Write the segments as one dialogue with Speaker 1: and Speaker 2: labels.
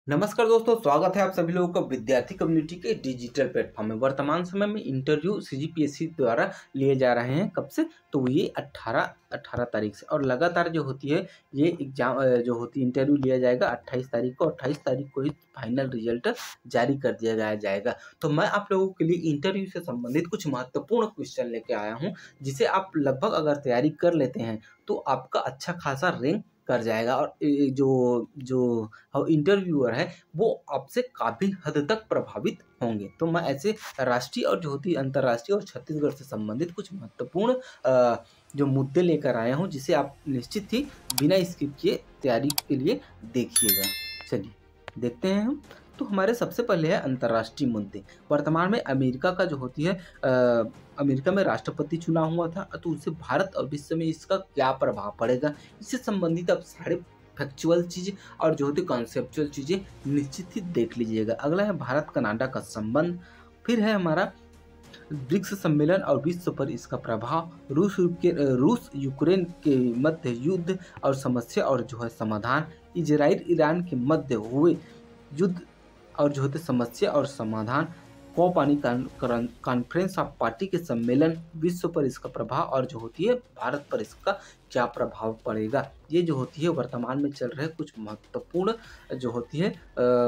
Speaker 1: नमस्कार दोस्तों, स्वागत है आप सभी लोगों का विद्यार्थी कम्युनिटी के डिजिटल प्लेटफॉर्म में। वर्तमान समय में इंटरव्यू सीजीपीएससी द्वारा लिए जा रहे हैं। कब से? तो ये 18 तारीख से, और लगातार जो होती है ये एग्जाम जो होती है इंटरव्यू लिया जाएगा 28 तारीख को। 28 तारीख को ही फाइनल रिजल्ट जारी कर दिया जाएगा। तो मैं आप लोगों के लिए इंटरव्यू से संबंधित कुछ महत्वपूर्ण क्वेश्चन लेके आया हूँ, जिसे आप लगभग अगर तैयारी कर लेते हैं तो आपका अच्छा खासा रैंक कर जाएगा, और जो जो इंटरव्यूअर है वो आपसे काफ़ी हद तक प्रभावित होंगे। तो मैं ऐसे राष्ट्रीय और जो होती है अंतर्राष्ट्रीय और छत्तीसगढ़ से संबंधित कुछ महत्वपूर्ण जो मुद्दे लेकर आया हूँ, जिसे आप निश्चित ही बिना स्किप किए तैयारी के लिए देखिएगा। चलिए देखते हैं हम। तो हमारे सबसे पहले है अंतर्राष्ट्रीय मुद्दे। वर्तमान में अमेरिका का जो होती है अमेरिका में राष्ट्रपति चुनाव हुआ था, तो उससे भारत और विश्व में इसका क्या प्रभाव पड़ेगा, इससे संबंधित आप सारे फैक्चुअल चीज़ और जो होती कॉन्सेप्चुअल चीज़ें निश्चित ही देख लीजिएगा। अगला है भारत कनाडा का संबंध। फिर है हमारा ब्रिक्स सम्मेलन और विश्व पर इसका प्रभाव। रूस यूक्रेन के मध्य युद्ध और समस्या और जो है समाधान। इजराइल ईरान के मध्य हुए युद्ध और जो होते समस्या और समाधान। कौपानी कॉन्फ्रेंस ऑफ पार्टी के सम्मेलन, विश्व पर इसका प्रभाव और जो होती है भारत पर इसका क्या प्रभाव पड़ेगा। ये जो होती है वर्तमान में चल रहे कुछ महत्वपूर्ण जो होती है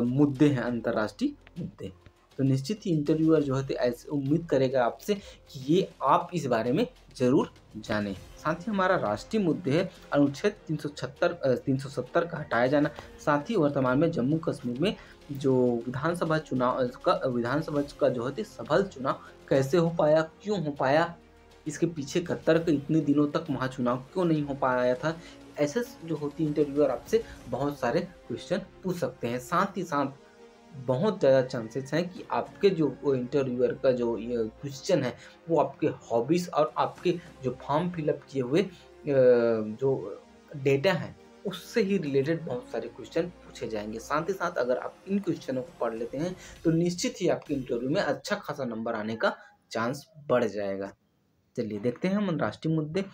Speaker 1: मुद्दे हैं, अंतर्राष्ट्रीय मुद्दे। तो निश्चित ही इंटरव्यूअर जो होते ऐसे उम्मीद करेगा आपसे कि ये आप इस बारे में जरूर जानें। साथ ही हमारा राष्ट्रीय मुद्दे है अनुच्छेद 370 का हटाया जाना। साथ ही वर्तमान में जम्मू कश्मीर में जो विधानसभा का जो होती सफल चुनाव कैसे हो पाया, क्यों हो पाया, इसके पीछे का तर्क, इतने दिनों तक वहाँ चुनाव क्यों नहीं हो पाया था। ऐसे जो होती इंटरव्यूअर आपसे बहुत सारे क्वेश्चन पूछ सकते हैं। साथ ही साथ बहुत ज़्यादा चांसेस हैं कि आपके जो इंटरव्यूअर का जो ये क्वेश्चन है वो आपके हॉबीज़ और आपके जो फॉर्म फिलअप किए हुए जो डेटा हैं उससे ही रिलेटेड बहुत सारे क्वेश्चन पूछे जाएंगे। साथ ही साथ अगर आप इन क्वेश्चनों को पढ़ लेते हैं तो निश्चित ही आपके इंटरव्यू में अच्छा खासा नंबर आने का चांस बढ़ जाएगा। चलिए देखते हैं हम राष्ट्रीय मुद्दे।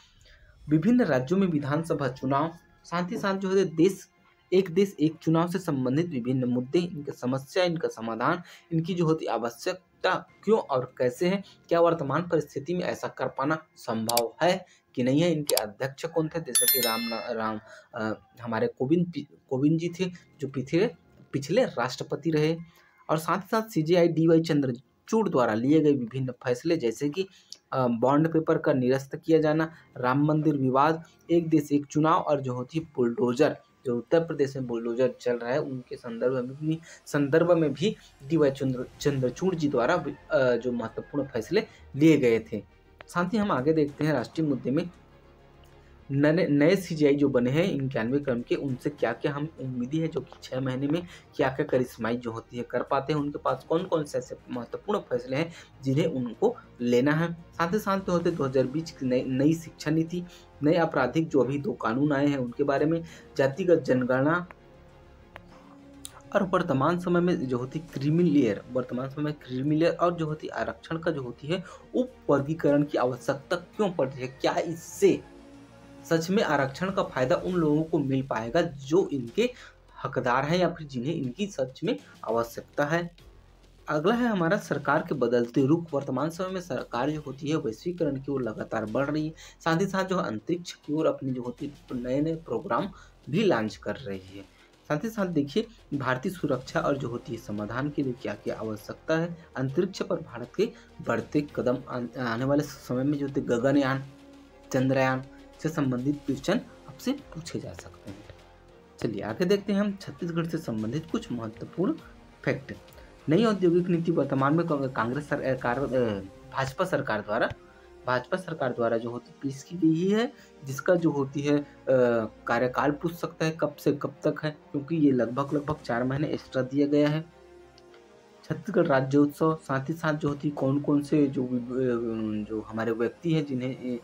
Speaker 1: विभिन्न राज्यों में विधानसभा चुनाव। साथ ही साथ जो है देश एक चुनाव से संबंधित विभिन्न मुद्दे, इनकी समस्या, इनका समाधान, इनकी जो होती आवश्यकता क्यों और कैसे है, क्या वर्तमान परिस्थिति में ऐसा कर पाना संभव है कि नहीं है, इनके अध्यक्ष कौन थे, जैसे कि हमारे कोविंद जी थे जो पिछले राष्ट्रपति रहे। और साथ ही साथ सीजेआई डीवाई चंद्रचूड़ द्वारा लिए गए विभिन्न फैसले, जैसे कि बॉन्ड पेपर का निरस्त किया जाना, राम मंदिर विवाद, एक देश एक चुनाव, और जो होती है बुलडोजर, जो उत्तर प्रदेश में बुलडोजर चल रहा है उनके संदर्भ में भी डीवाई चंद्रचूड़ जी द्वारा जो महत्वपूर्ण फैसले लिए गए थे। साथ ही हम आगे देखते हैं राष्ट्रीय मुद्दे में नए सीजीआई जो बने हैं 91 क्रम के, उनसे क्या क्या हम उम्मीदें हैं, जो कि 6 महीने में क्या क्या करिश्माई जो होती है कर पाते हैं, उनके पास कौन कौन से ऐसे महत्वपूर्ण फैसले हैं जिन्हें उनको लेना है। साथ ही साथ जो होते 2020 की नई शिक्षा नीति, नए आपराधिक जो अभी 2 कानून आए हैं उनके बारे में, जातिगत जनगणना, और वर्तमान समय में जो होती क्रीमी लेयर और जो होती आरक्षण का जो होती है उप वर्गीकरण की आवश्यकता क्यों पड़ रही है, क्या इससे सच में आरक्षण का फायदा उन लोगों को मिल पाएगा जो इनके हकदार हैं या फिर जिन्हें इनकी सच में आवश्यकता है। अगला है हमारा सरकार के बदलते रुख। वर्तमान समय में सरकार जो होती है वैश्वीकरण की ओर लगातार बढ़ रही है। साथ ही साथ जो अंतरिक्ष की ओर अपनी जो होती है नए नए प्रोग्राम भी लॉन्च कर रही है। साथ ही साथ देखिए भारतीय सुरक्षा और जो होती है समाधान के लिए क्या क्या आवश्यकता है। अंतरिक्ष पर भारत के बढ़ते कदम, आने वाले समय में जो होते गगनयान, चंद्रयान से संबंधित क्वेश्चन आपसे पूछे जा सकते हैं। चलिए आगे देखते हैं हम छत्तीसगढ़ से संबंधित कुछ महत्वपूर्ण फैक्ट। नई औद्योगिक नीति वर्तमान में भाजपा सरकार द्वारा जो होती पेश की गई है, जिसका जो होती है कार्यकाल पूछ सकता है कब से कब तक है, क्योंकि ये लगभग 4 महीने एक्स्ट्रा दिया गया है। छत्तीसगढ़ राज्योत्सव, साथ ही साथ जो होती कौन कौन से जो हमारे व्यक्ति हैं जिन्हें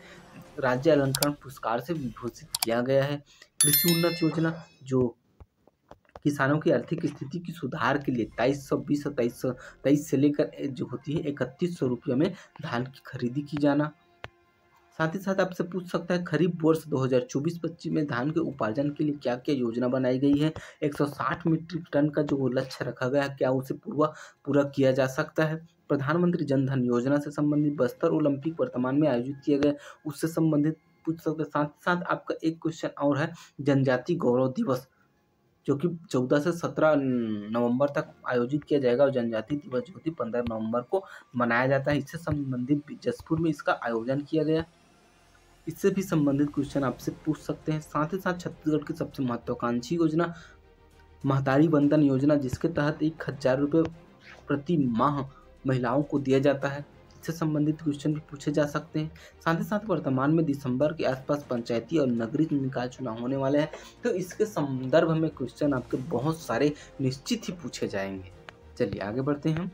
Speaker 1: राज्य अलंकरण पुरस्कार से विभूषित किया गया है। कृषि उन्नत योजना जो किसानों की आर्थिक स्थिति की सुधार के लिए 2323 से लेकर जो होती है 3100 रुपये में धान की खरीदी की जाना। साथ ही साथ आपसे पूछ सकता है खरीफ वर्ष 2024-25 में धान के उपार्जन के लिए क्या क्या योजना बनाई गई है। 160 मीट्रिक टन का जो लक्ष्य रखा गया है, क्या उसे पूरा किया जा सकता है। प्रधानमंत्री जन धन योजना से संबंधित बस्तर ओलंपिक वर्तमान में आयोजित किया गया, उससे संबंधित पूछ सकते हैं। साथ ही साथ आपका एक क्वेश्चन और है, जनजाति गौरव दिवस जो कि 14 से 17 नवंबर तक आयोजित किया जाएगा और जनजाति दिवस जो कि 15 नवंबर को मनाया जाता है। इससे संबंधित जसपुर में इसका आयोजन किया गया, इससे भी संबंधित क्वेश्चन आपसे पूछ सकते हैं। साथ ही साथ छत्तीसगढ़ की सबसे महत्वाकांक्षी योजना महतारी वंदन योजना, जिसके तहत 1000 रुपये प्रति माह महिलाओं को दिया जाता है, इससे संबंधित क्वेश्चन भी पूछे जा सकते हैं। साथ ही साथ वर्तमान में दिसंबर के आसपास पंचायती और नगरीय निकाय चुनाव होने वाले हैं, तो इसके संदर्भ में क्वेश्चन आपके बहुत सारे निश्चित ही पूछे जाएंगे। चलिए आगे बढ़ते हैं।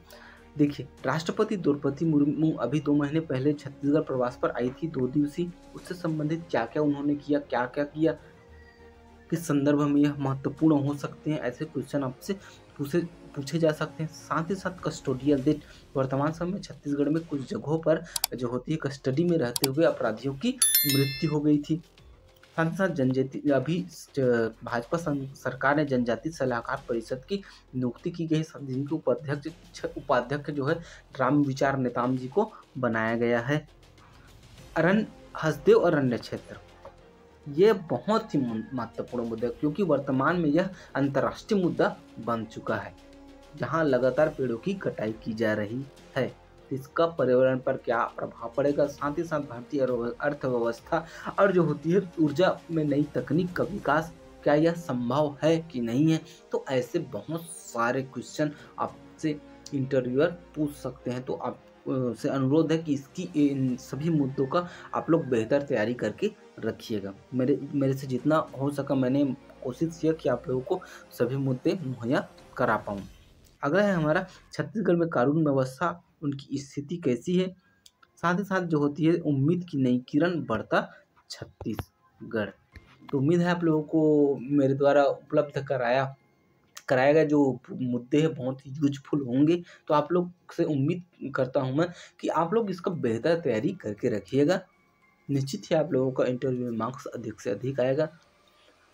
Speaker 1: देखिए, राष्ट्रपति द्रौपदी मुर्मू अभी 2 महीने पहले छत्तीसगढ़ प्रवास पर आई थी 2 दिवसीय, उससे संबंधित क्या क्या उन्होंने किया, क्या क्या किया, किस संदर्भ में यह महत्वपूर्ण हो सकते हैं, ऐसे क्वेश्चन आपसे पूछे जा सकते हैं। साथ ही साथ कस्टोडियल डेथ, वर्तमान समय में छत्तीसगढ़ में कुछ जगहों पर जो होती है कस्टडी में रहते हुए अपराधियों की मृत्यु हो गई थी। साथ ही साथ जनजाति अभी भाजपा सरकार ने जनजाति सलाहकार परिषद की नियुक्ति की गई, जिनके उपाध्यक्ष जो है राम विचार नेताम जी को बनाया गया है। हसदेव अरण्य क्षेत्र, ये बहुत ही महत्वपूर्ण मुद्दा है क्योंकि वर्तमान में यह अंतर्राष्ट्रीय मुद्दा बन चुका है, जहां लगातार पेड़ों की कटाई की जा रही है। इसका पर्यावरण पर क्या प्रभाव पड़ेगा, साथ ही साथ भारतीय अर्थव्यवस्था और जो होती है ऊर्जा में नई तकनीक का विकास, क्या यह संभव है कि नहीं है। तो ऐसे बहुत सारे क्वेश्चन आपसे इंटरव्यूअर पूछ सकते हैं, तो आप से अनुरोध है कि इसकी इन सभी मुद्दों का आप लोग बेहतर तैयारी करके रखिएगा। मेरे से जितना हो सका मैंने कोशिश किया कि आप लोगों को सभी मुद्दे मुहैया करा पाऊँ। अगला है हमारा छत्तीसगढ़ में कानून व्यवस्था, उनकी स्थिति कैसी है। साथ ही साथ जो होती है उम्मीद की नई किरण, बढ़ता छत्तीसगढ़। तो उम्मीद है आप लोगों को मेरे द्वारा उपलब्ध कराया गया जो मुद्दे हैं बहुत ही यूजफुल होंगे। तो आप लोग से उम्मीद करता हूं मैं कि आप लोग इसका बेहतर तैयारी करके रखिएगा। निश्चित ही आप लोगों का इंटरव्यू में मार्क्स अधिक से अधिक आएगा।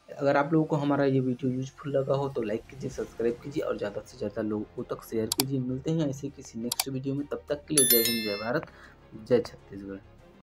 Speaker 1: अगर आप लोगों को हमारा ये वीडियो यूजफुल लगा हो तो लाइक कीजिए, सब्सक्राइब कीजिए और ज़्यादा से ज़्यादा लोगों तक शेयर कीजिए। मिलते हैं ऐसे किसी नेक्स्ट वीडियो में, तब तक के लिए जय हिंद, जय भारत, जय छत्तीसगढ़।